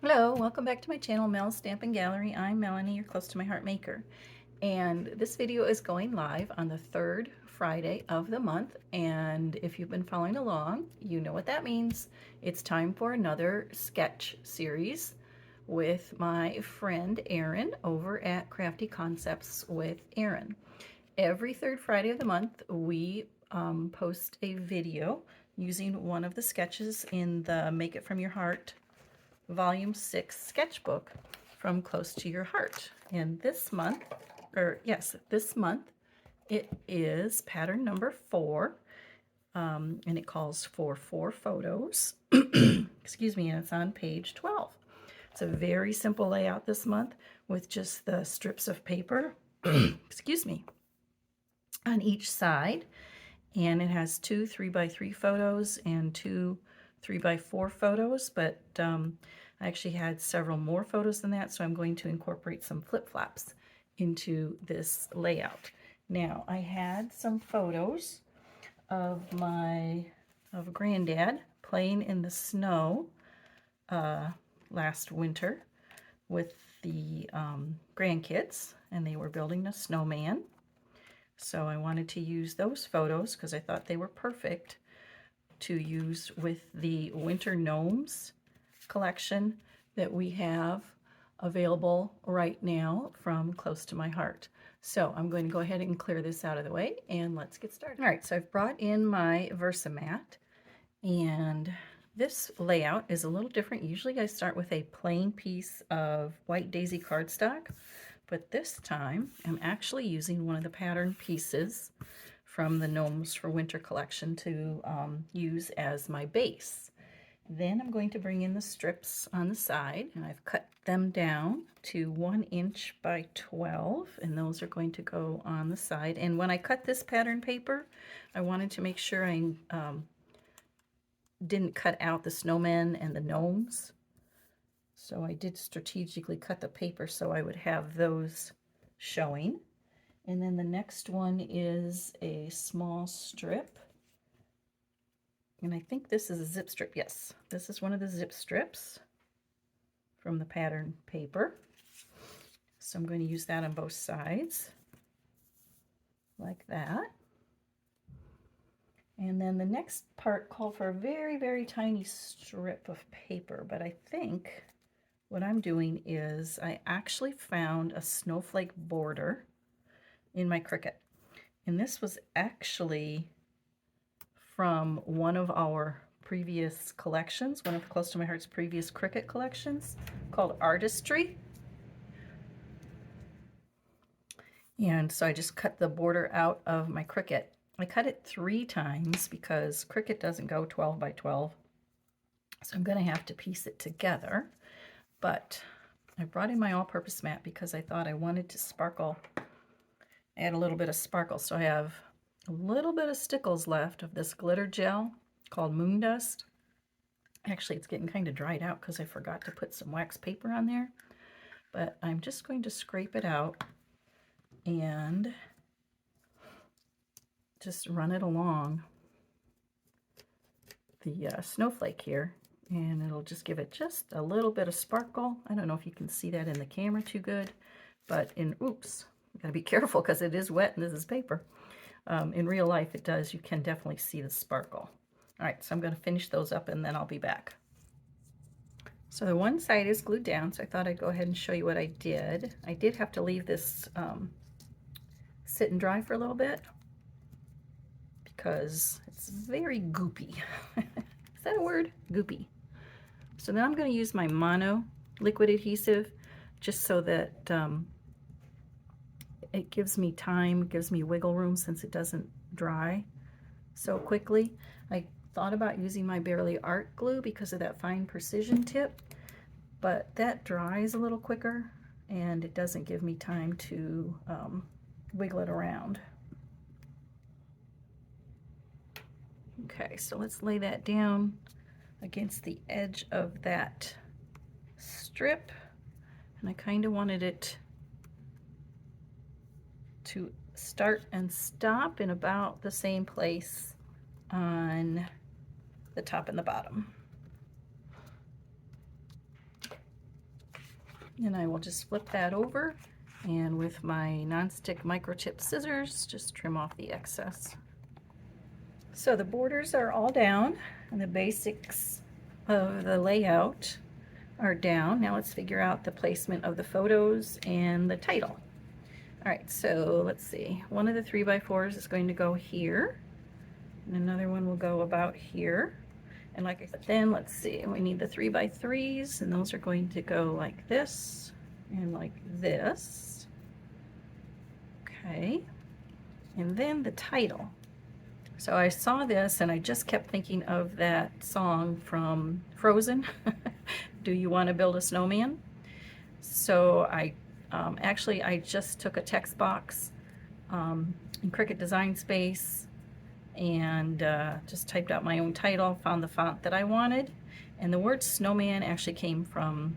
Hello, welcome back to my channel, Mel's Stampin' Gallery. I'm Melanie, your close to my heart maker. And this video is going live on the third Friday of the month. And if you've been following along, you know what that means. It's time for another sketch series with my friend Erin over at Crafty Concepts with Erin. Every third Friday of the month, we post a video using one of the sketches in the Make It From Your Heart Volume 6 sketchbook from Close to Your Heart. And this month, this month, it is pattern number 4, and it calls for 4 photos. Excuse me, and it's on page 12. It's a very simple layout this month with just the strips of paper, excuse me, on each side. And it has 2 3x3 photos and 2 3x4 photos, but I actually had several more photos than that, so I'm going to incorporate some flip-flops into this layout. Now, I had some photos of Granddad playing in the snow last winter with the grandkids, and they were building a snowman. So I wanted to use those photos because I thought they were perfect to use with the Winter Gnomes collection that we have available right now from Close to My Heart. So I'm going to go ahead and clear this out of the way and let's get started. All right, so I've brought in my Versamat, and this layout is a little different. Usually I start with a plain piece of white daisy cardstock, but this time I'm actually using one of the pattern pieces from the Gnomes for Winter collection to use as my base. Then I'm going to bring in the strips on the side, and I've cut them down to 1 inch by 12, and those are going to go on the side. And when I cut this pattern paper, I wanted to make sure I didn't cut out the snowmen and the gnomes. So I did strategically cut the paper so I would have those showing. And then the next one is a small strip. And I think this is a zip strip. Yes, this is one of the zip strips from the pattern paper. So I'm going to use that on both sides, like that. And then the next part called for a very, very tiny strip of paper, but I think what I'm doing is I actually found a snowflake border in my Cricut. And this was actually from one of our previous collections, one of Close to My Heart's previous Cricut collections, called Artistry. And so I just cut the border out of my Cricut. I cut it 3 times because Cricut doesn't go 12 by 12. So I'm going to have to piece it together. But I brought in my all-purpose mat because I thought I wanted to sparkle, add a little bit of sparkle. So I have a little bit of stickles left of this glitter gel called Moon Dust. Actually, it's getting kind of dried out because I forgot to put some wax paper on there. But I'm just going to scrape it out and just run it along the snowflake here, and it'll just give it just a little bit of sparkle. I don't know if you can see that in the camera too good, but oops, you gotta be careful because it is wet and this is paper. In real life it does, you can definitely see the sparkle. All right, so I'm going to finish those up and then I'll be back. So the one side is glued down, so I thought I'd go ahead and show you what I did. I did have to leave this sit and dry for a little bit because it's very goopy. Is that a word? Goopy. So then I'm going to use my mono liquid adhesive just so that it gives me time, gives me wiggle room since it doesn't dry so quickly. I thought about using my Bearly Art glue because of that fine precision tip, but that dries a little quicker and it doesn't give me time to wiggle it around. Okay, so let's lay that down against the edge of that strip, and I kind of wanted it to start and stop in about the same place on the top and the bottom. And I will just flip that over, and with my nonstick microchip scissors, just trim off the excess. So the borders are all down, and the basics of the layout are down. Now let's figure out the placement of the photos and the title. All right, so let's see. One of the 3x4s is going to go here, and another one will go about here. And like I said, then let's see, we need the 3x3s, and those are going to go like this and like this. Okay, and then the title. So I saw this and I just kept thinking of that song from Frozen, Do You Want to Build a Snowman? So I actually I just took a text box in Cricut Design Space and just typed out my own title, found the font that I wanted, and the word snowman actually came from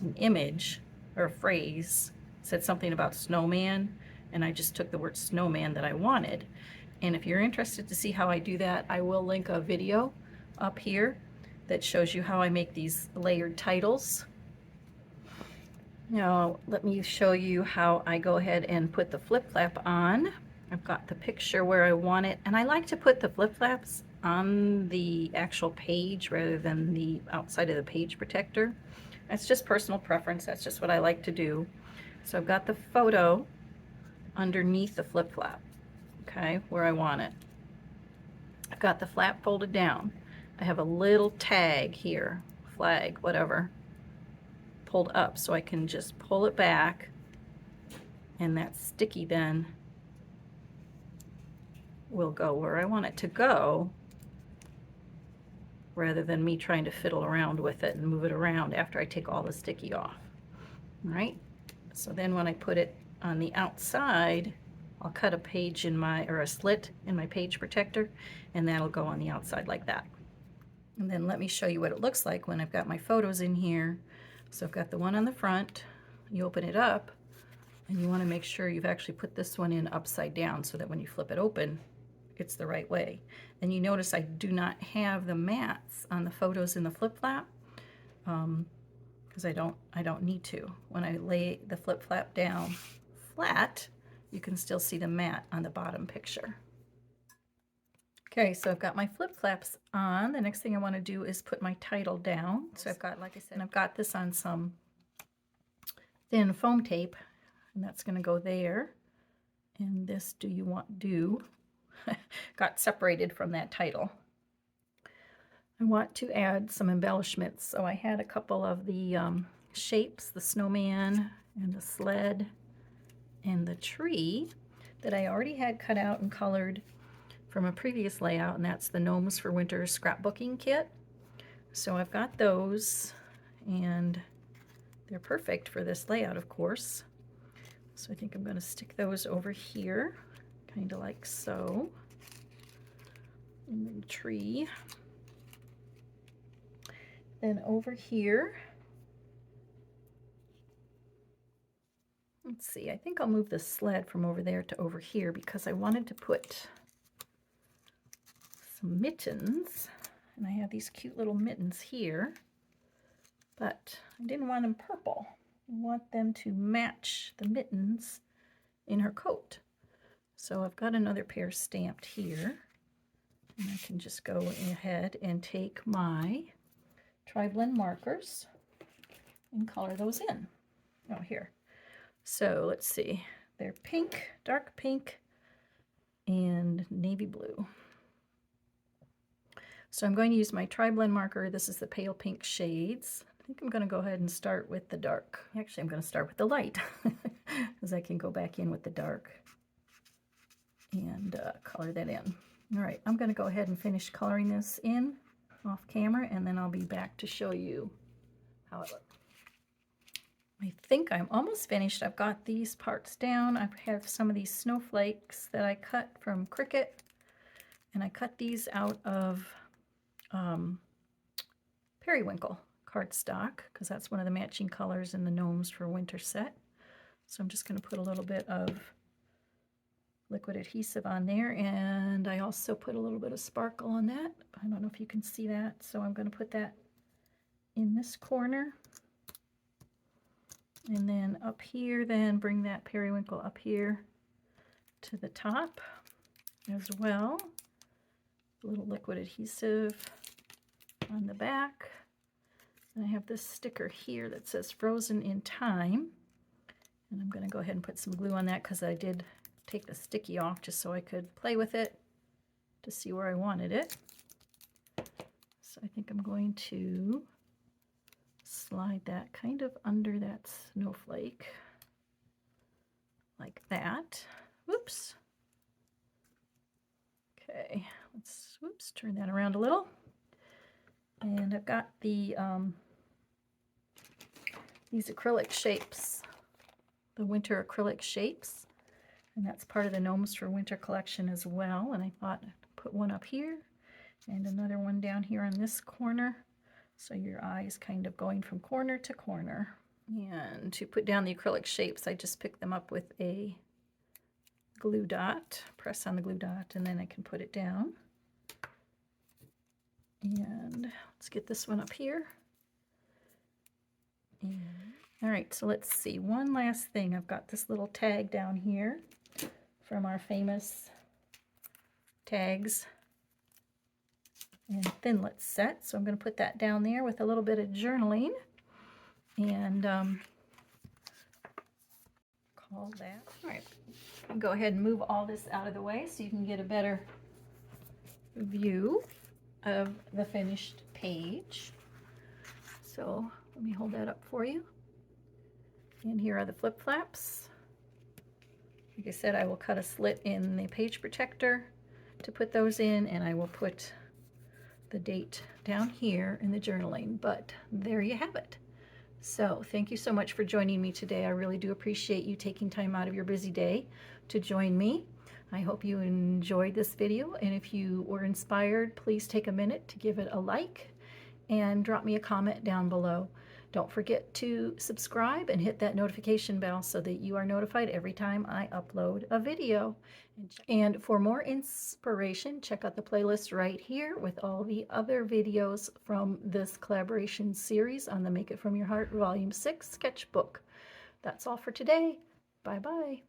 an image or a phrase, said something about snowman, and I just took the word snowman that I wanted. And if you're interested to see how I do that, I will link a video up here that shows you how I make these layered titles. Now let me show you how I go ahead and put the flip flap on. I've got the picture where I want it, and I like to put the flip flaps on the actual page rather than the outside of the page protector. That's just personal preference. That's just what I like to do. So I've got the photo underneath the flip flap, okay, where I want it. I've got the flap folded down. I have a little tag here, flag, whatever, pulled up, so I can just pull it back, and that sticky then will go where I want it to go, rather than me trying to fiddle around with it and move it around after I take all the sticky off. All right, so then when I put it on the outside, I'll cut a page in my, or a slit in my page protector, and that'll go on the outside like that. And then let me show you what it looks like when I've got my photos in here. So I've got the one on the front. You open it up, and you want to make sure you've actually put this one in upside down so that when you flip it open, it's the right way. And you notice I do not have the mats on the photos in the flip flap because I don't need to. When I lay the flip flap down flat, you can still see the mat on the bottom picture. Okay, so I've got my flip flaps on. The next thing I want to do is put my title down. So I've got, like I said, I've got this on some thin foam tape, and that's going to go there. And this do you want do got separated from that title. I want to add some embellishments. So I had a couple of the shapes, the snowman and the sled and the tree that I already had cut out and colored from a previous layout, and that's the Gnomes for Winter scrapbooking kit. So I've got those, and they're perfect for this layout, of course. So I think I'm going to stick those over here, kind of like so, in the tree. Then over here, let's see, I think I'll move the sled from over there to over here because I wanted to put some mittens, and I have these cute little mittens here, but I didn't want them purple. I want them to match the mittens in her coat. So I've got another pair stamped here, and I can just go ahead and take my tri-blend markers and color those in. Oh, here. So let's see, they're pink, dark pink, and navy blue. So I'm going to use my tri-blend marker. This is the pale pink shades. I think I'm going to go ahead and start with the dark. Actually, I'm going to start with the light because I can go back in with the dark and color that in. All right, I'm going to go ahead and finish coloring this in off camera, and then I'll be back to show you how it looks. I think I'm almost finished. I've got these parts down. I have some of these snowflakes that I cut from Cricut, and I cut these out of periwinkle cardstock because that's one of the matching colors in the Gnomes for Winter set. So I'm just going to put a little bit of liquid adhesive on there, and I also put a little bit of sparkle on that. I don't know if you can see that, so I'm going to put that in this corner. And then up here, then bring that periwinkle up here to the top as well. A little liquid adhesive on the back. And I have this sticker here that says Frozen in Time. And I'm going to go ahead and put some glue on that because I did take the sticky off just so I could play with it to see where I wanted it. So I think I'm going to slide that kind of under that snowflake like that. Whoops. Okay, let's turn that around a little. And I've got the these acrylic shapes, the winter acrylic shapes, and that's part of the Gnomes for Winter collection as well. And I thought I'd put one up here and another one down here on this corner, so your eye is kind of going from corner to corner. And to put down the acrylic shapes, I just pick them up with a glue dot, press on the glue dot, and then I can put it down. And let's get this one up here. And, all right, so let's see, one last thing. I've got this little tag down here from our famous tags and Thinlet set. So I'm going to put that down there with a little bit of journaling and call that. All right, I'll go ahead and move all this out of the way so you can get a better view of the finished page. So let me hold that up for you. And here are the flip flaps. Like I said, I will cut a slit in the page protector to put those in, and I will put the date down here in the journaling, but there you have it. So thank you so much for joining me today. I really do appreciate you taking time out of your busy day to join me. I hope you enjoyed this video, and if you were inspired, please take a minute to give it a like and drop me a comment down below. Don't forget to subscribe and hit that notification bell so that you are notified every time I upload a video. And for more inspiration, check out the playlist right here with all the other videos from this collaboration series on the Make It From Your Heart Volume 6 sketchbook. That's all for today. Bye-bye.